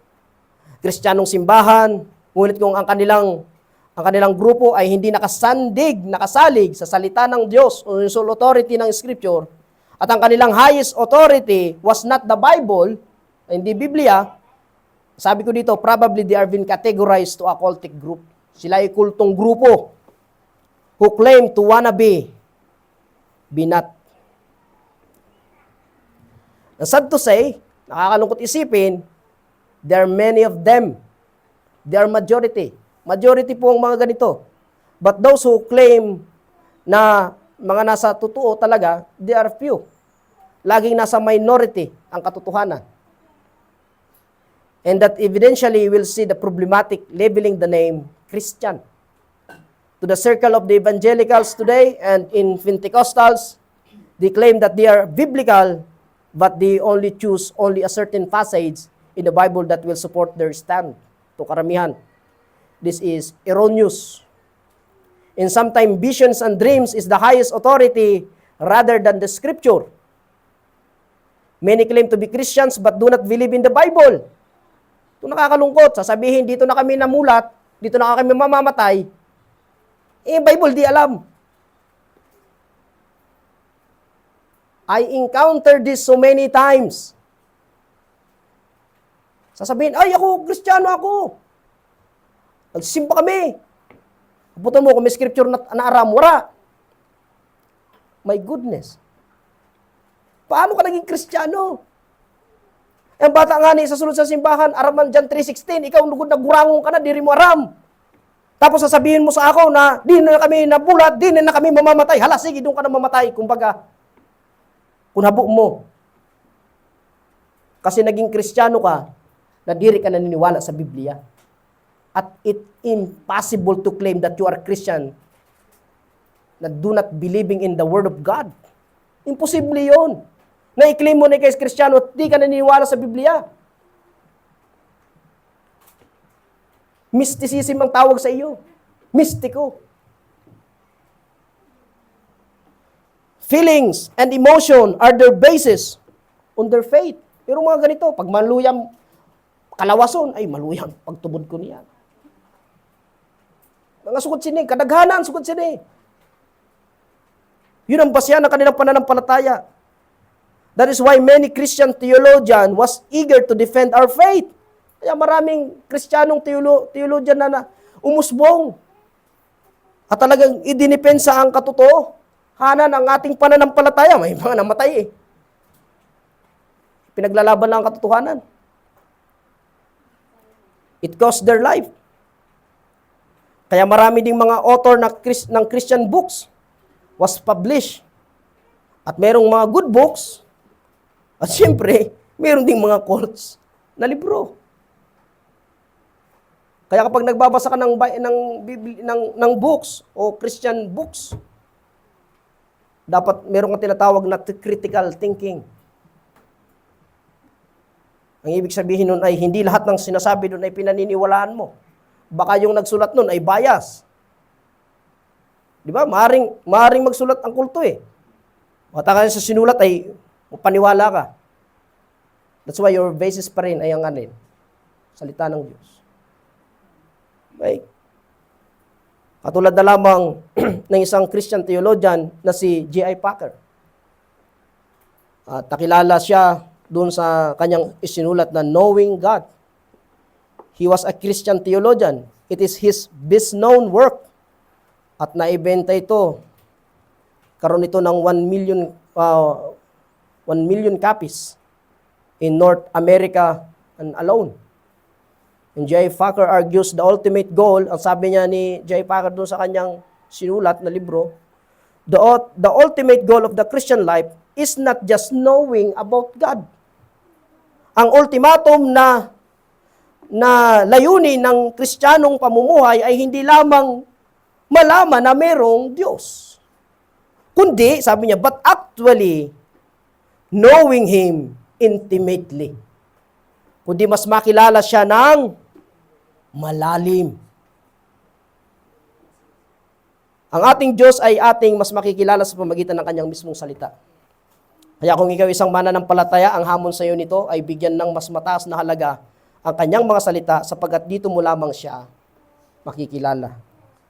Kristiyanong simbahan, ngunit kung ang kanilang grupo ay hindi nakasalig sa salita ng Diyos o yung sole authority ng Scripture, at ang kanilang highest authority was not the Bible, hindi Biblia, sabi ko dito, probably they are being categorized to a cultic group. Sila ay kultong grupo who claim to wanna be not. And sad to say, nakakalungkot isipin, there are many of them. They are majority. Majority po ang mga ganito. But those who claim na mga nasa totoo talaga, they are few. Laging nasa minority ang katotohanan. And that evidentially will see the problematic labeling the name Christian. To the circle of the evangelicals today and in Pentecostals, they claim that they are biblical, but they only choose a certain passage in the Bible that will support their stand. To karamihan. This is erroneous. And sometimes visions and dreams is the highest authority rather than the Scripture. Many claim to be Christians but do not believe in the Bible. Ito nakakalungkot. Sasabihin, dito na kami namulat, dito na kami mamamatay. Bible di alam. I encountered this so many times. Sasabihin, ay ako, Kristiyano ako. Nagsimba kami. Kaputan mo kung may scripture na aram, wala. My goodness. Paano ka naging Kristiyano? Ang bata nga ni sa sunod sa simbahan, araman John 3:16, ikaw nagurangong ka na, di rin mo aram. Tapos sasabihin mo sa ako na, di na kami nabulat, di na kami mamamatay. Hala, sige, doon ka na mamatay. Kumbaga, kunhabo mo. Kasi naging Kristiyano ka, na diri ka naniniwala sa Biblia. At it's impossible to claim that you are Christian na do not believing in the Word of God. Imposible yun. Na i-claim mo na ikaw is Kristiyano at di ka naniniwala sa Biblia. Mysticism ang tawag sa iyo. Mystiko. Feelings and emotion are their basis on their faith. Pero mga ganito, pag maluyang kalawason, ay maluyang pagtubod ko niya. Mga sukod sini, kadaghanan sukod sini. Yun ang basya ng kanilang pananampalataya. That is why many Christian theologian was eager to defend our faith. Kaya maraming Kristiyanong theologian na umusbong at talagang idinipensa ang katotohanan ng ating pananampalataya. May mga namatay eh. Pinaglalaban lang ang katotohanan. It cost their life. Kaya marami ding mga author ng Christian books was published. At merong mga good books. At siyempre, meron ding mga cults na libro. Kaya kapag nagbabasa ka ng books o Christian books, dapat meron kang tinatawag na critical thinking. Ang ibig sabihin nun ay hindi lahat ng sinasabi nun ay pinaniniwalaan mo. Baka yung nagsulat nun ay bias. Di ba? Maaring magsulat ang kulto eh. Mata ka sa sinulat ay paniwala ka. That's why your basis pa rin ay ang anin. Salita ng Diyos. Okay? Katulad na lamang ng isang Christian theologian na si J.I. Packer. At nakilala siya doon sa kanyang isinulat na Knowing God. He was a Christian theologian. It is his best known work. At naibenta ito. Karoon ito ng 1 million copies in North America and alone. And J. Packer argues the ultimate goal, ang sabi niya ni J. Packer doon sa kanyang sinulat na libro, the ultimate goal of the Christian life is not just knowing about God. Ang ultimatum na layunin ng Kristiyanong pamumuhay ay hindi lamang malaman na merong Diyos. Kundi, sabi niya, but actually, knowing Him intimately. Kundi mas makilala siya ng malalim. Ang ating Diyos ay ating mas makikilala sa pamagitan ng kanyang mismong salita. Kaya kung ikaw isang mananampalataya, ang hamon sa iyo nito ay bigyan ng mas mataas na halaga ang kanyang mga salita sapagkat dito mo lamang siya makikilala.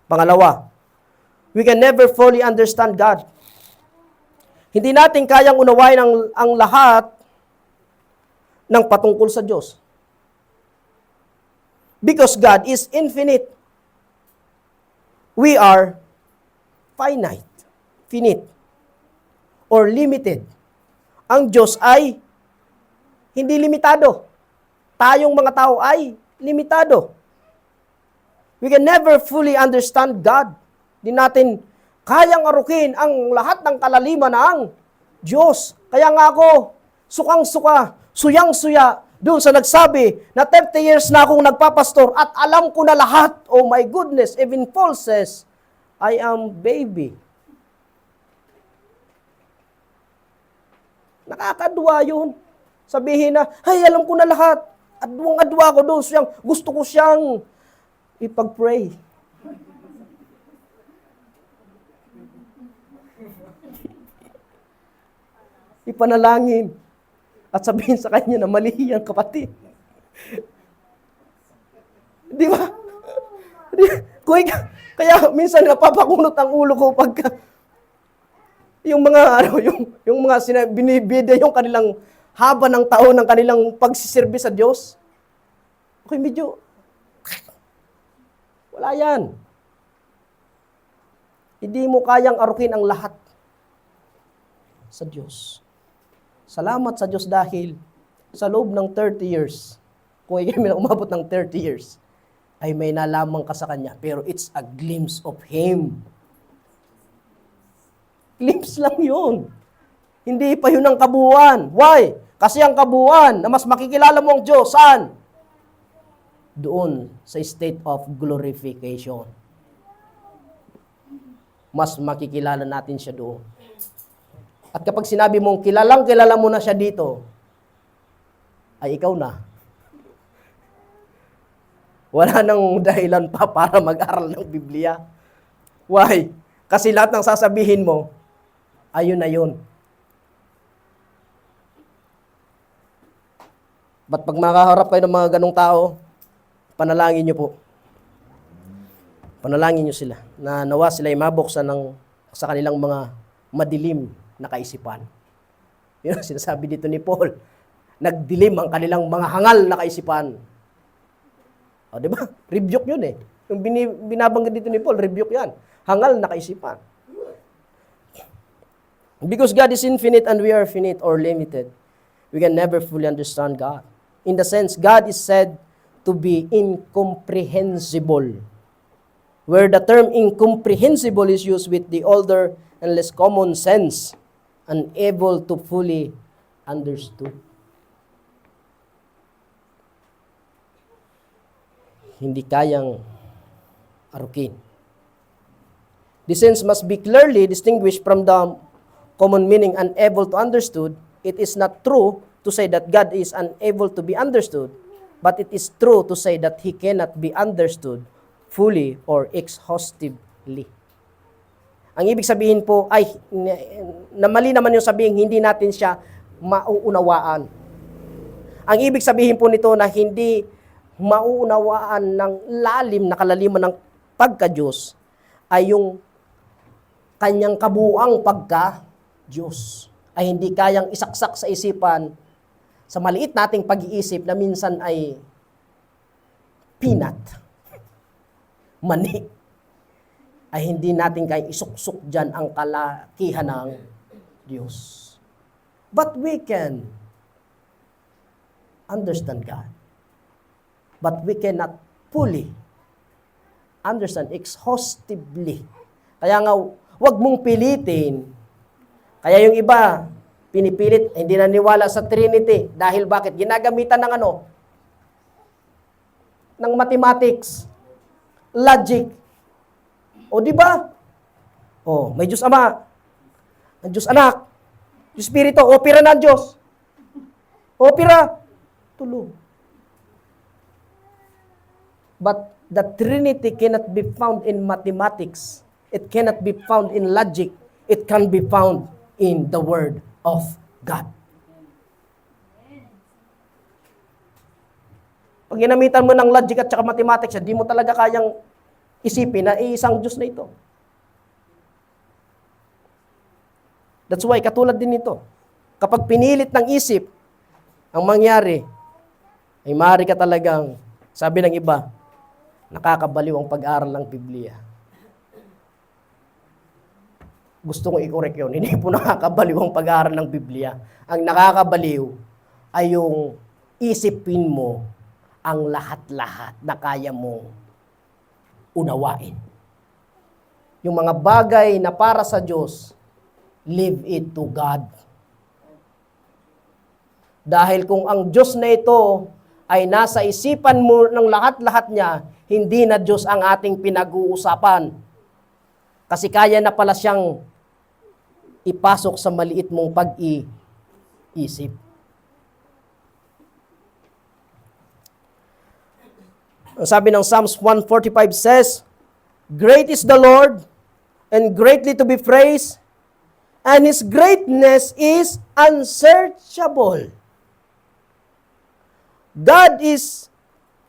Pangalawa, we can never fully understand God. Hindi natin kayang unawain ang lahat ng patungkol sa Diyos. Because God is infinite. We are finite, or limited. Ang Diyos ay hindi limitado. Tayong mga tao ay limitado. We can never fully understand God. Di natin kayang arukin ang lahat ng kalaliman ng Diyos. Kaya nga ako, sukang-suka, suyang-suya, doon sa nagsabi na 30 years na akong nagpapastor at alam ko na lahat. Oh my goodness, even Paul says, I am baby. Nakakadwa yun. Sabihin na, ay, alam ko na lahat. Adwang-adwa ko doon. Gusto ko siyang ipag-pray. Ipanalangin. at sabihin sa kanya na mali yan, kapatid. Di ba? Kaya minsan napapakunot ang ulo ko pagka yung mga yung mga binibida yung kanilang haba ng taon ng kanilang pagsiserbi sa Diyos. Okay, medyo wala yan. Hindi mo kayang arukin ang lahat sa Diyos. Salamat sa Diyos dahil sa loob ng 30 years, kung ikay umabot ng 30 years, ay may nalaman ka sa Kanya. Pero it's a glimpse of Him. Glimpse lang yun. Hindi pa yun ang kabuuan. Why? Kasi ang kabuuan na mas makikilala mo ang Diyos, saan? Doon sa state of glorification. Mas makikilala natin siya doon. At kapag sinabi mong kilala mo na siya dito, ay ikaw na. Wala nang dahilan pa para mag-aral ng Biblia. Why? Kasi lahat ng sasabihin mo, ayun na yun. Ba't pag makaharap kayo ng mga ganong tao, panalangin nyo po. Panalangin nyo sila na nawa sila ay mabuksan sa kanilang mga madilim na kaisipan. Yun ang sinasabi dito ni Paul. Nagdilim ang kanilang mga hangal na kaisipan. O, di ba? Rebuke yun eh. Yung binabanggit dito ni Paul, rebuke yan. Hangal na kaisipan. Because God is infinite and we are finite or limited, we can never fully understand God. In the sense, God is said to be incomprehensible. Where the term incomprehensible is used with the older and less common sense, unable to fully understood. Hindi kayang arukin. The sense must be clearly distinguished from the common meaning unable to understood. It is not true to say that God is unable to be understood, but it is true to say that He cannot be understood fully or exhaustively. Ang ibig sabihin po ay, na mali naman yung sabihin, hindi natin siya mauunawaan. Ang ibig sabihin po nito na hindi mauunawaan ng lalim na kalaliman ng pagka-Diyos ay yung kanyang kabuuang pagka-Diyos ay hindi kayang isaksak sa isipan sa maliit nating pag-iisip na minsan ay peanut, mani, ay hindi natin kaya isuksok dyan ang kalakihan ng Diyos. But we can understand God. But we cannot fully understand exhaustively. Kaya nga, wag mong pilitin. Kaya yung iba, pinipilit, hindi naniwala sa Trinity. Dahil bakit? Ginagamitan ng ano? Ng mathematics. Logic. O di ba? O, may Diyos Ama. Ang Diyos Anak. Diyos Espiritu. Opera ng Diyos. Opera. Tulog. But the Trinity cannot be found in mathematics. It cannot be found in logic. It can be found in the Word of God. Pag ginamitan mo ng logic at saka mathematics, hindi mo talaga kayang isipin na isang Diyos na ito. That's why, katulad din ito. Kapag pinilit ng isip, ang mangyari, ay maaari ka talagang, sabi ng iba, nakakabaliw ang pag-aaral ng Biblia. Gusto kong i-correct yun. Hindi po nakakabaliw ang pag-aaral ng Biblia. Ang nakakabaliw ay yung isipin mo ang lahat-lahat na kaya mong unawain. Yung mga bagay na para sa Diyos, leave it to God. Dahil kung ang Diyos na ito ay nasa isipan mo ng lahat-lahat niya, hindi na Diyos ang ating pinag-uusapan. Kasi kaya na pala siyang ipasok sa maliit mong pag-iisip. Ang sabi ng Psalms 145 says, "Great is the Lord, and greatly to be praised, and His greatness is unsearchable." God is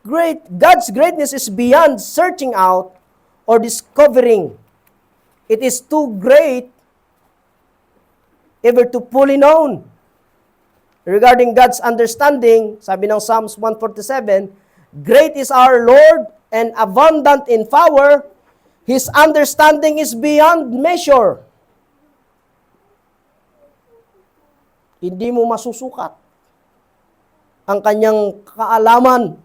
great. God's greatness is beyond searching out or discovering. It is too great ever to fully known. Regarding God's understanding, sabi ng Psalms 147, great is our Lord and abundant in power. His understanding is beyond measure. Hindi mo masusukat ang kanyang kaalaman.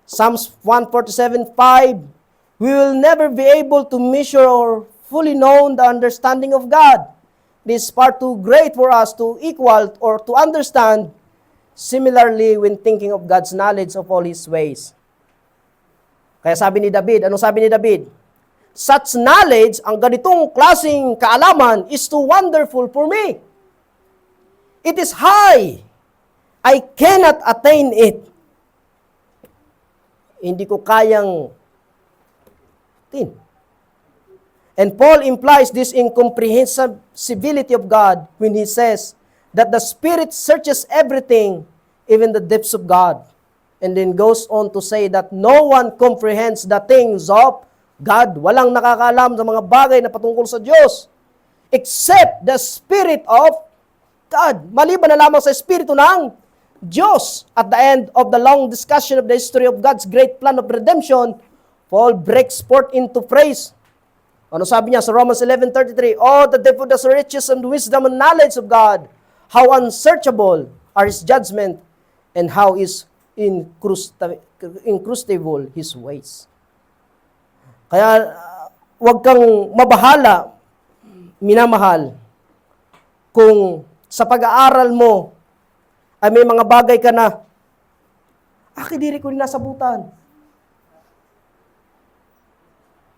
Psalms 147:5, we will never be able to measure or fully know the understanding of God. This is far too great for us to equal or to understand. Similarly, when thinking of God's knowledge of all His ways. Kaya sabi ni David, anong sabi ni David? Such knowledge, ang ganitong klaseng kaalaman, is too wonderful for me. It is high. I cannot attain it. Hindi ko kayang tin. And Paul implies this incomprehensibility of God when he says that the Spirit searches everything, even the depths of God. And then goes on to say that no one comprehends the things of God. Walang nakakaalam sa mga bagay na patungkol sa Diyos except the Spirit of God. Maliban na lamang sa Espiritu ng Diyos. At the end of the long discussion of the history of God's great plan of redemption, Paul breaks forth into praise. Ano sabi niya sa Romans 11:33? Oh, the depth of the riches and wisdom and knowledge of God. How unsearchable are His judgment and how is incrustable His ways. Kaya, huwag kang mabahala, minamahal, kung sa pag-aaral mo ay may mga bagay ka na, diri ko rin nasabutan.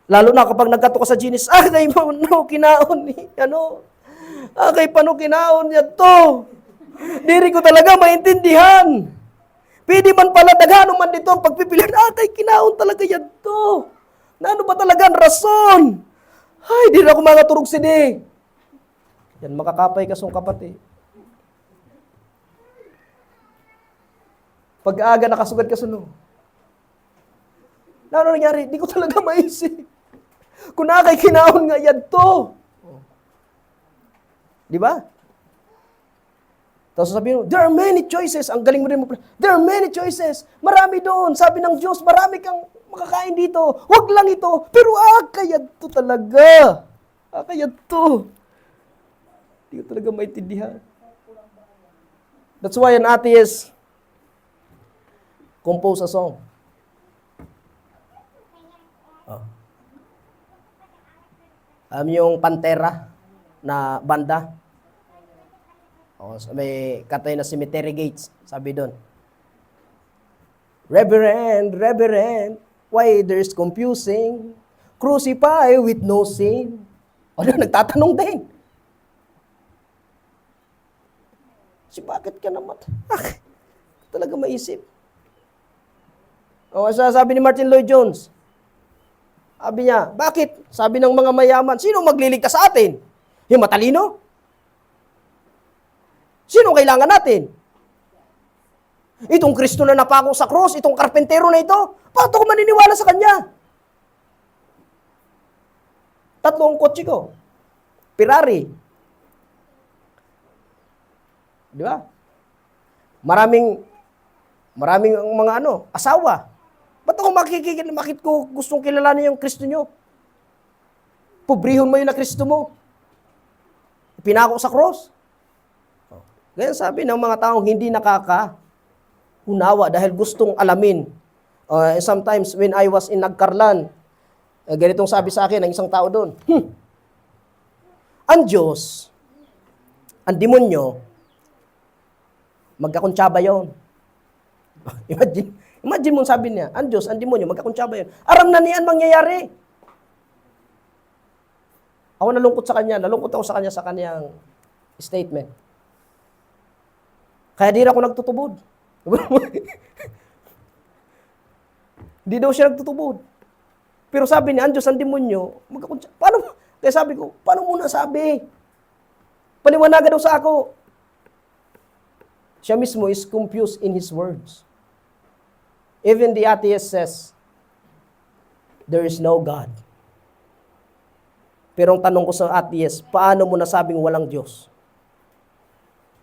Lalo na kapag nagkato ka sa Genesis, kay paano kinaon ni, kay paano kinaon niya to. Diri ko talaga maintindihan. Pwede man pala daghano man dito ang pagpipilian, kay kinaon talaga yan to. Na ano ba talaga ang rason? Di na ako mga turog sini. Yan, makakapay ka song kapatid. Pag-aaga nakasugad ka suno. Ano nangyari? Di ko talaga maisip. Kung kay kinaon nga yan to. Di ba? Tapos sabihin mo, there are many choices. Ang galing mo rin mo. There are many choices. Marami doon. Sabi ng Diyos, marami kang makakain dito. Huwag lang ito. Pero kaya to talaga. Kaya to. Hindi ko talaga maintindihan. That's why an atheist compose a song. Yung Pantera na banda. May katay na Cemetery Gates. Sabi doon, Reverend, why there's confusing? Crucify with no sin. Nagtatanong din. Bakit ka naman? Talaga maisip. Sabi ni Martin Lloyd Jones, sabi niya, bakit? Sabi ng mga mayaman, sino magliligtas sa atin? Yung matalino? Sino kailangan natin? Itong Kristo na napako sa cross, itong karpentero na ito, paano ko maniniwala sa kanya? 3 kotse ko. Ferrari. Di ba? Maraming mga asawa. Ba't ako makit ko gustong kilalanin yung Kristo nyo? Pobrihon mo yung na Kristo mo. Pinako sa cross. Ganyan sabi ng mga taong hindi nakaka-unawa dahil gustong alamin. Sometimes when I was in Nagcarlan, ganitong sabi sa akin ng isang tao doon, ang Diyos, ang demonyo, magkakuntsaba yun. Imagine mo sabi niya, ang Diyos, ang demonyo, magkakuntsaba yun. Aram na niyan mangyayari. Ako nalungkot ako sa kanya sa kanyang statement. Kaya di na ako nagtutubod. Di daw siya nagtutubod. Pero sabi niya, ang Diyos, ang demonyo, magkakuntsaba. Paano? Kaya sabi ko, paano mo nasabi? Paliwanagan daw sa ako. Siya mismo is confused in his words. Even the atheist says, there is no God. Pero ang tanong ko sa atheist, paano mo nasabing walang Diyos?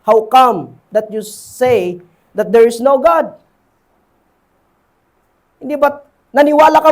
How come that you say that there is no God? Hindi ba naniwala ka